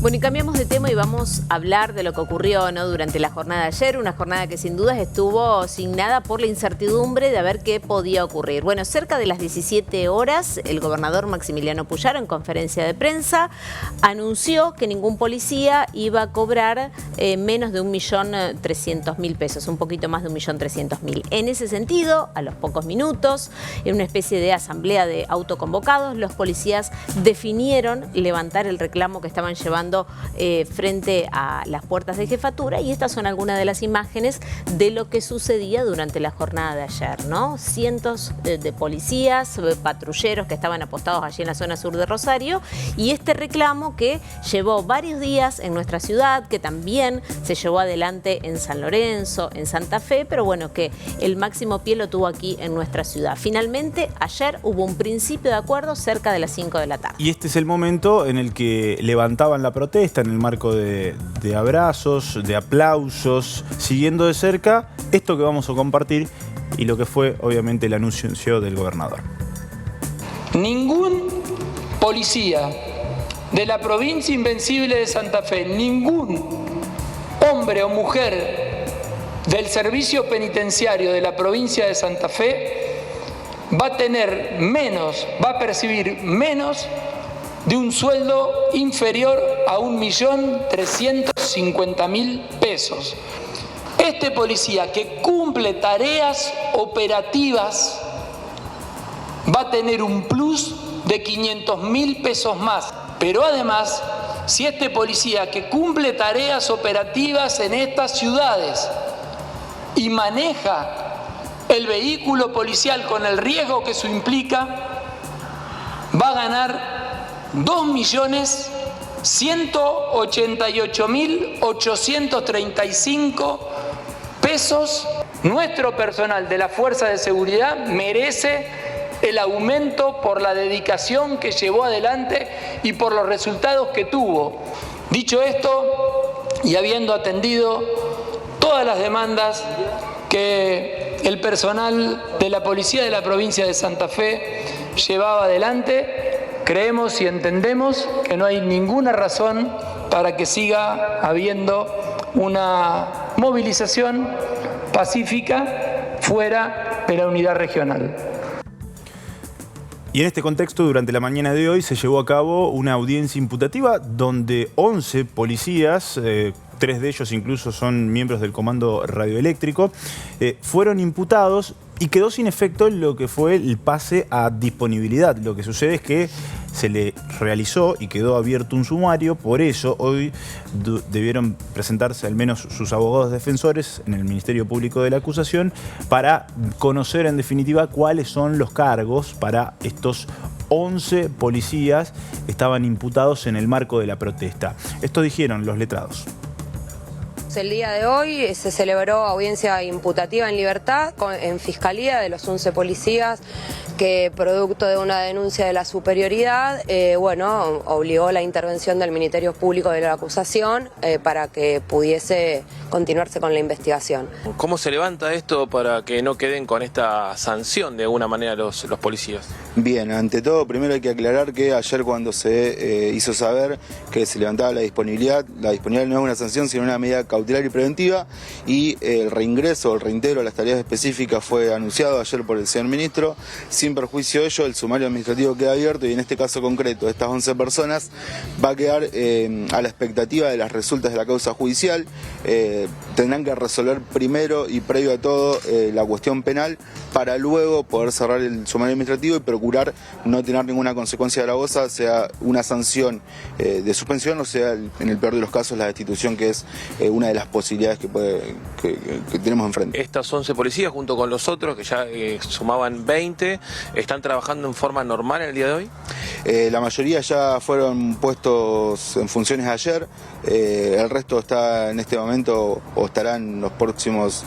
Bueno, y cambiamos de tema y vamos a hablar de lo que ocurrió, ¿no?, durante la jornada de ayer, una jornada que sin dudas estuvo signada por la incertidumbre de ver qué podía ocurrir. Bueno, cerca de las 17 horas, el gobernador Maximiliano Puyaro, en conferencia de prensa, anunció que ningún policía iba a cobrar menos de 1.300.000 pesos, un poquito más de 1.300.000. En ese sentido, a los pocos minutos, en una especie de asamblea de autoconvocados, los policías definieron levantar el reclamo que estaban llevando frente a las puertas de jefatura, y estas son algunas de las imágenes de lo que sucedía durante la jornada de ayer, ¿no? Cientos de policías, patrulleros que estaban apostados allí en la zona sur de Rosario, y este reclamo que llevó varios días en nuestra ciudad, que también se llevó adelante en San Lorenzo, en Santa Fe, pero bueno, que el máximo pie lo tuvo aquí en nuestra ciudad. Finalmente, ayer hubo un principio de acuerdo cerca de las 5 de la tarde. Y este es el momento en el que levantaban la protesta en el marco de abrazos, de aplausos, siguiendo de cerca esto que vamos a compartir y lo que fue obviamente el anuncio del gobernador. Ningún policía de la provincia invencible de Santa Fe, ningún hombre o mujer del servicio penitenciario de la provincia de Santa Fe va a tener menos, va a percibir menos de un sueldo inferior a 1.350.000 pesos. Este policía que cumple tareas operativas va a tener un plus de 500.000 pesos más. Pero además, si este policía que cumple tareas operativas en estas ciudades y maneja el vehículo policial con el riesgo que eso implica, va a ganar 2.188.835 pesos. Nuestro personal de la Fuerza de Seguridad merece el aumento por la dedicación que llevó adelante y por los resultados que tuvo. Dicho esto, y habiendo atendido todas las demandas que el personal de la Policía de la provincia de Santa Fe llevaba adelante, creemos y entendemos que no hay ninguna razón para que siga habiendo una movilización pacífica fuera de la unidad regional. Y en este contexto, durante la mañana de hoy se llevó a cabo una audiencia imputativa donde 11 policías, 3 de ellos incluso son miembros del Comando Radioeléctrico, fueron imputados y quedó sin efecto lo que fue el pase a disponibilidad. Lo que sucede es que se le realizó y quedó abierto un sumario, por eso hoy debieron presentarse al menos sus abogados defensores en el Ministerio Público de la Acusación para conocer en definitiva cuáles son los cargos para estos 11 policías que estaban imputados en el marco de la protesta. Esto dijeron los letrados. El día de hoy se celebró audiencia imputativa en libertad en Fiscalía de los 11 policías que, producto de una denuncia de la superioridad, obligó la intervención del Ministerio Público de la Acusación para que pudiese continuarse con la investigación. ¿Cómo se levanta esto para que no queden con esta sanción de alguna manera los policías? Bien, ante todo, primero hay que aclarar que ayer cuando se hizo saber que se levantaba la disponibilidad no es una sanción sino una medida cautelar y preventiva, y el reingreso, el reintegro a las tareas específicas fue anunciado ayer por el señor ministro. Sin perjuicio de ello, el sumario administrativo queda abierto y en este caso concreto, estas 11 personas va a quedar a la expectativa de las resultas de la causa judicial. Tendrán que resolver primero y previo a todo la cuestión penal para luego poder cerrar el sumario administrativo y procurar no tener ninguna consecuencia gravosa, sea una sanción de suspensión o sea, en el peor de los casos, la destitución, que es una de las posibilidades que tenemos enfrente. Estas 11 policías, junto con los otros, que ya sumaban 20, ¿están trabajando en forma normal en el día de hoy? La mayoría ya fueron puestos en funciones ayer, el resto está en este momento o estarán las próximas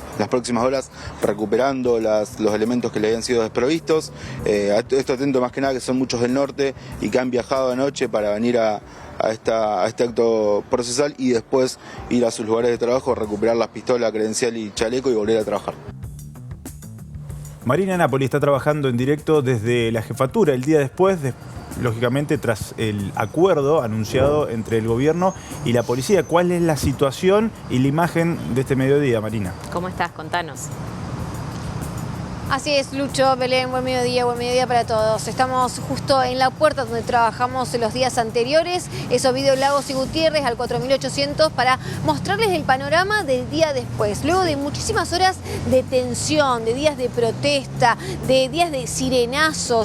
horas recuperando los elementos que le habían sido desprovistos. Esto atento más que nada que son muchos del norte y que han viajado anoche para venir a este acto procesal y después ir a sus lugares de trabajo, recuperar las pistolas, credencial y chaleco y volver a trabajar. Marina Napoli está trabajando en directo desde la jefatura el día después lógicamente tras el acuerdo anunciado entre el gobierno y la policía. ¿Cuál es la situación y la imagen de este mediodía, Marina? ¿Cómo estás? Contanos. Así es, Lucho, Belén, buen mediodía para todos. Estamos justo en la puerta donde trabajamos los días anteriores, es Ovidio Lagos y Gutiérrez al 4800 para mostrarles el panorama del día después. Luego de muchísimas horas de tensión, de días de protesta, de días de sirenazo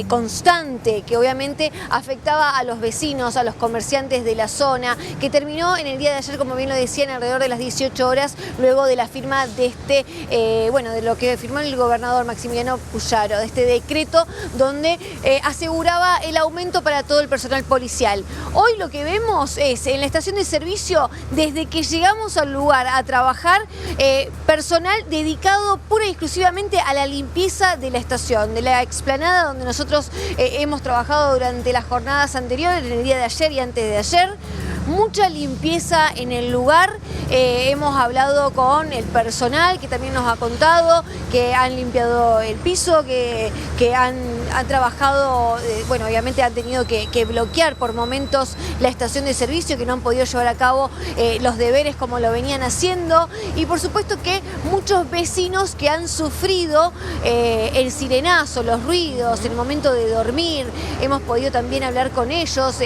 constante que obviamente afectaba a los vecinos, a los comerciantes de la zona, que terminó en el día de ayer, como bien lo decían, alrededor de las 18 horas, luego de la firma de de lo que firmó el gobernador Maximiliano Puyaro, de este decreto donde aseguraba el aumento para todo el personal policial. Hoy lo que vemos es en la estación de servicio, desde que llegamos al lugar a trabajar, personal dedicado pura y exclusivamente a la limpieza de la estación, de la explanada donde nosotros hemos trabajado durante las jornadas anteriores, en el día de ayer y antes de ayer. Mucha limpieza en el lugar, hemos hablado con el personal que también nos ha contado que han limpiado el piso, que han trabajado, obviamente han tenido que bloquear por momentos la estación de servicio, que no han podido llevar a cabo los deberes como lo venían haciendo, y por supuesto que muchos vecinos que han sufrido el sirenazo, los ruidos, el momento de dormir. Hemos podido también hablar con ellos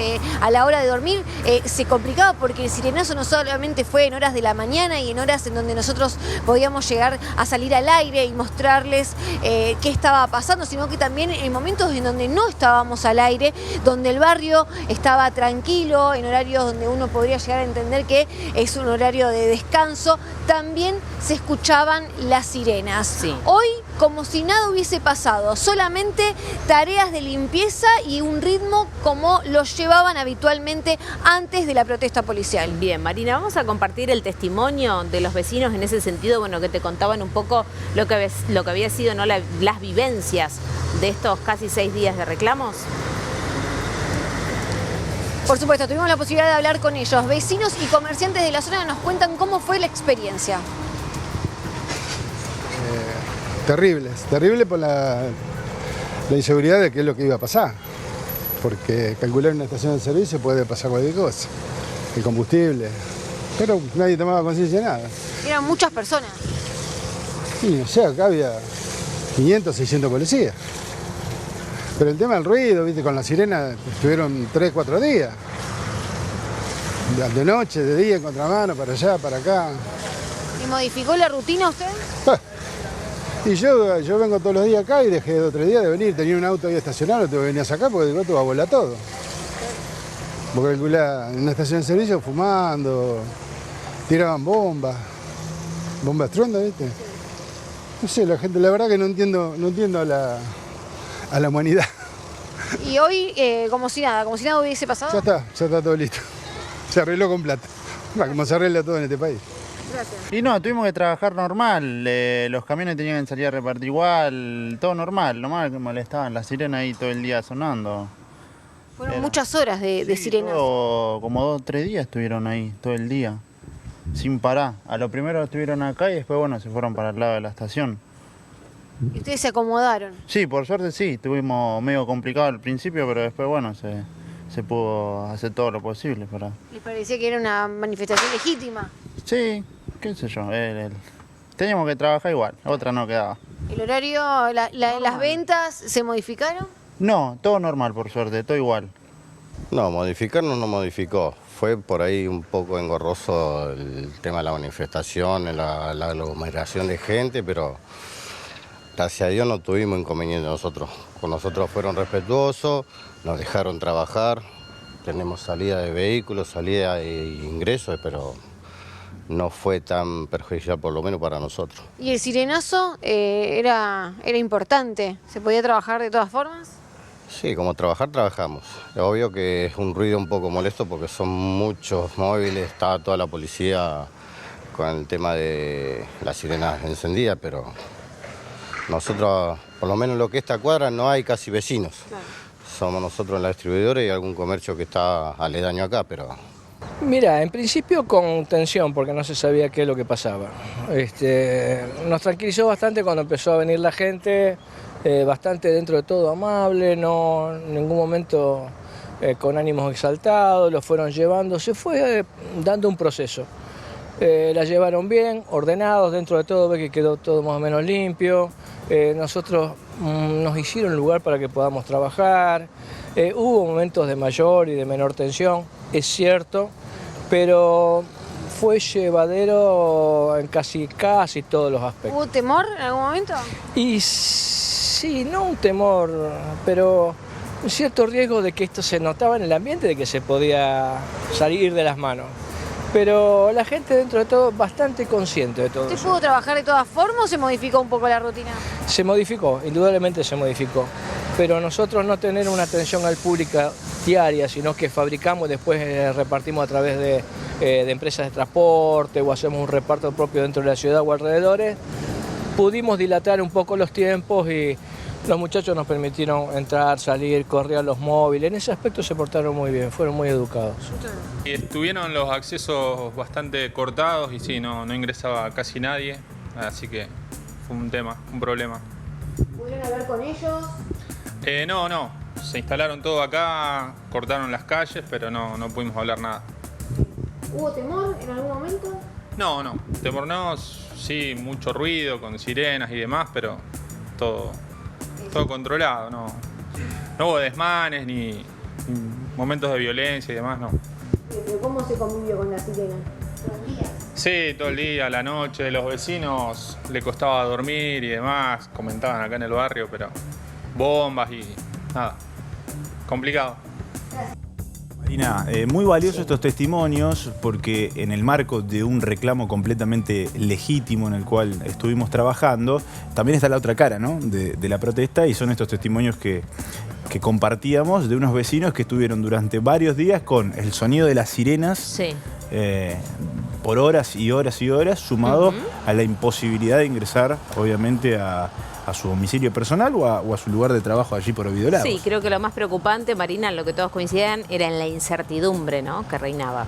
a la hora de dormir. Se complicaba porque el sirenazo no solamente fue en horas de la mañana y en horas en donde nosotros podíamos llegar a salir al aire y mostrarles qué estaba pasando, sino que también en momentos en donde no estábamos al aire, donde el barrio estaba tranquilo, en horarios donde uno podría llegar a entender que es un horario de descanso, también se escuchaban las sirenas. Sí. Hoy, como si nada hubiese pasado, solamente tareas de limpieza y un ritmo como los llevaban habitualmente antes de la protesta policial. Bien, Marina, vamos a compartir el testimonio de los vecinos en ese sentido, que te contaban un poco lo que había sido, ¿no?, las vivencias de estos casi 6 días de reclamos. Por supuesto, tuvimos la posibilidad de hablar con ellos, vecinos y comerciantes de la zona, que nos cuentan cómo fue la experiencia. Terrible por la inseguridad de qué es lo que iba a pasar, porque calcular una estación de servicio puede pasar cualquier cosa, el combustible, pero nadie tomaba conciencia de nada. Eran muchas personas. Sí, o sea, acá había 500, 600 policías. Pero el tema del ruido, viste, con la sirena estuvieron 3, 4 días. De noche, de día, en contramano, para allá, para acá. ¿Y modificó la rutina usted? Y yo vengo todos los días acá y dejé 2 o 3 días de venir. Tenía un auto ahí estacionado, tengo que venir a sacar porque de te va a volar todo. Porque en una estación de servicio fumando, tiraban bombas de estruendo, ¿viste? No sé, la gente, la verdad que no entiendo a la humanidad. Y hoy, como si nada hubiese pasado. Ya está todo listo. Se arregló con plata. Como se arregla todo en este país. Gracias. Y no, tuvimos que trabajar normal, los camiones tenían que salir a repartir igual, todo normal, nomás que molestaban las sirenas ahí todo el día sonando. Fueron muchas horas de sirenas. Como 2 o 3 días estuvieron ahí, todo el día, sin parar. A lo primero estuvieron acá y después, se fueron para el lado de la estación. ¿Y ustedes se acomodaron? Sí, por suerte sí, estuvimos medio complicado al principio, pero después, se pudo hacer todo lo posible para... ¿Les parecía que era una manifestación legítima? Sí, qué sé yo, teníamos que trabajar igual, otra no quedaba. ¿El horario, las ventas se modificaron? No, todo normal por suerte, todo igual. No, modificar no modificó. Fue por ahí un poco engorroso el tema de la manifestación, la aglomeración de gente, pero gracias a Dios no tuvimos inconveniente nosotros. Con nosotros fueron respetuosos, nos dejaron trabajar, tenemos salida de vehículos, salida de ingresos, pero no fue tan perjudicial por lo menos para nosotros. ¿Y el sirenazo era importante? ¿Se podía trabajar de todas formas? Sí, como trabajamos. Es obvio que es un ruido un poco molesto porque son muchos móviles, está toda la policía con el tema de las sirenas encendidas, pero nosotros, por lo menos en lo que esta cuadra, no hay casi vecinos. Claro. Somos nosotros en la distribuidora y algún comercio que está aledaño acá, pero... Mira, en principio con tensión porque no se sabía qué es lo que pasaba. Nos tranquilizó bastante cuando empezó a venir la gente, bastante dentro de todo amable, no en ningún momento con ánimos exaltados, lo fueron llevando, se fue dando un proceso. La llevaron bien, ordenados, dentro de todo ve que quedó todo más o menos limpio. Nosotros nos hicieron lugar para que podamos trabajar. Hubo momentos de mayor y de menor tensión, es cierto, pero fue llevadero en casi todos los aspectos. ¿Hubo temor en algún momento? Y sí, no un temor, pero un cierto riesgo de que esto se notaba en el ambiente, de que se podía salir de las manos. Pero la gente dentro de todo bastante consciente de todo ¿Usted eso. pudo trabajar de todas formas o se modificó un poco la rutina? Se modificó, indudablemente se modificó. Pero nosotros no tener una atención al público diaria, sino que fabricamos y después repartimos a través de empresas de transporte o hacemos un reparto propio dentro de la ciudad o alrededores, pudimos dilatar un poco los tiempos y los muchachos nos permitieron entrar, salir, correr los móviles. En ese aspecto se portaron muy bien, fueron muy educados. Y estuvieron los accesos bastante cortados y sí, no ingresaba casi nadie, así que fue un problema. ¿Pudieron hablar con ellos? No, se instalaron todo acá, cortaron las calles, pero no pudimos hablar nada. ¿Hubo temor en algún momento? No, temor no, sí, mucho ruido con sirenas y demás, pero todo controlado, no hubo desmanes ni momentos de violencia y demás, no. ¿Pero cómo se convivió con la sirena? ¿Todo el día? Sí, todo el día, la noche, los vecinos le costaba dormir y demás, comentaban acá en el barrio, pero bombas y nada, complicado. Marina, muy valiosos estos testimonios porque en el marco de un reclamo completamente legítimo en el cual estuvimos trabajando, también está la otra cara, ¿no?, de la protesta, y son estos testimonios que compartíamos de unos vecinos que estuvieron durante varios días con el sonido de las sirenas. Sí. Por horas y horas y horas, sumado a la imposibilidad de ingresar, obviamente, a su domicilio personal o a su lugar de trabajo allí por Ovidio Lagos. Sí, creo que lo más preocupante, Marina, en lo que todos coincidían, era en la incertidumbre, ¿no?, que reinaba.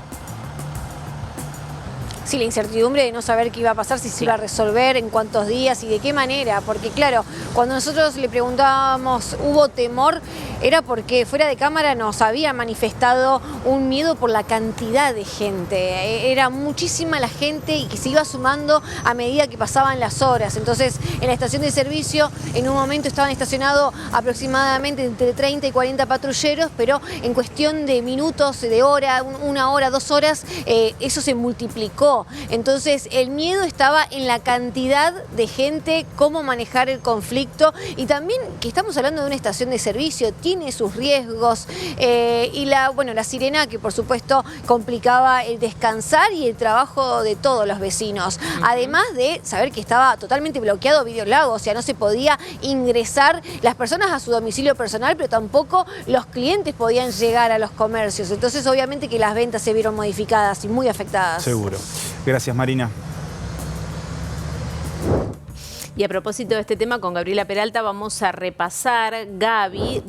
Sí, la incertidumbre de no saber qué iba a pasar, si se iba a resolver, en cuántos días y de qué manera. Porque claro, cuando nosotros le preguntábamos, ¿hubo temor? Era porque fuera de cámara nos había manifestado un miedo por la cantidad de gente. Era muchísima la gente y que se iba sumando a medida que pasaban las horas. Entonces, en la estación de servicio, en un momento estaban estacionados aproximadamente entre 30 y 40 patrulleros, pero en cuestión de minutos, de hora, 1 hora, 2 horas, eso se multiplicó. Entonces el miedo estaba en la cantidad de gente, cómo manejar el conflicto y también que estamos hablando de una estación de servicio, tiene sus riesgos y la sirena que por supuesto complicaba el descansar y el trabajo de todos los vecinos. Además de saber que estaba totalmente bloqueado Ovidio Lagos, o sea, no se podía ingresar las personas a su domicilio personal, pero tampoco los clientes podían llegar a los comercios. Entonces obviamente que las ventas se vieron modificadas y muy afectadas. Seguro. Gracias, Marina. Y a propósito de este tema, con Gabriela Peralta vamos a repasar, Gaby,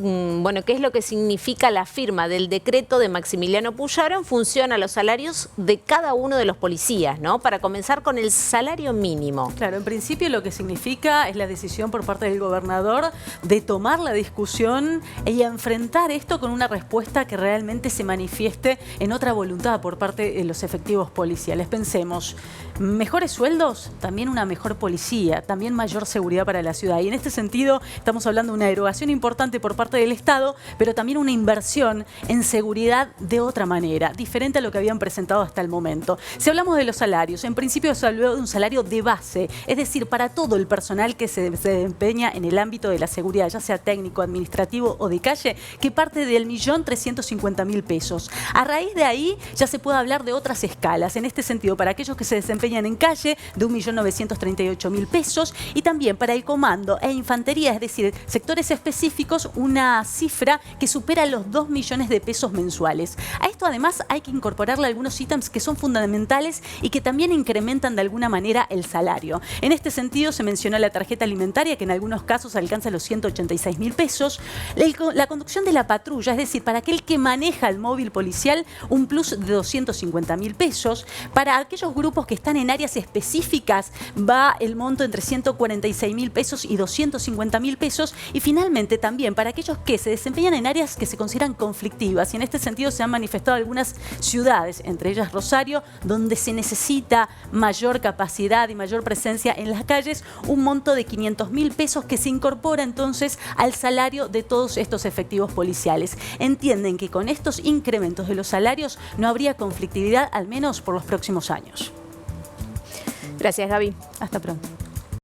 qué es lo que significa la firma del decreto de Maximiliano Puyaro en función a los salarios de cada uno de los policías, ¿no? Para comenzar con el salario mínimo. Claro, en principio lo que significa es la decisión por parte del gobernador de tomar la discusión y enfrentar esto con una respuesta que realmente se manifieste en otra voluntad por parte de los efectivos policiales. Pensemos, mejores sueldos, también una mejor policía, también mayor seguridad para la ciudad. Y en este sentido estamos hablando de una erogación importante por parte del Estado, pero también una inversión en seguridad de otra manera, diferente a lo que habían presentado hasta el momento. Si hablamos de los salarios, en principio se habló de un salario de base, es decir, para todo el personal que se desempeña en el ámbito de la seguridad, ya sea técnico, administrativo o de calle, que parte del 1.350.000 pesos. A raíz de ahí ya se puede hablar de otras escalas. En este sentido, para aquellos que se desempeñan en calle, de 1.938.000 pesos, y también para el comando e infantería, es decir, sectores específicos, una cifra que supera los 2 millones de pesos mensuales. A esto además hay que incorporarle algunos ítems que son fundamentales y que también incrementan de alguna manera el salario. En este sentido se mencionó la tarjeta alimentaria, que en algunos casos alcanza los 186.000 pesos, la conducción de la patrulla, es decir, para aquel que maneja el móvil policial, un plus de 250.000 pesos. Para aquellos grupos que están en áreas específicas va el monto entre 140 146.000 pesos y 250.000 pesos. Y finalmente también para aquellos que se desempeñan en áreas que se consideran conflictivas. Y en este sentido se han manifestado algunas ciudades, entre ellas Rosario, donde se necesita mayor capacidad y mayor presencia en las calles, un monto de 500.000 pesos que se incorpora entonces al salario de todos estos efectivos policiales. Entienden que con estos incrementos de los salarios no habría conflictividad, al menos por los próximos años. Gracias, Gaby. Hasta pronto.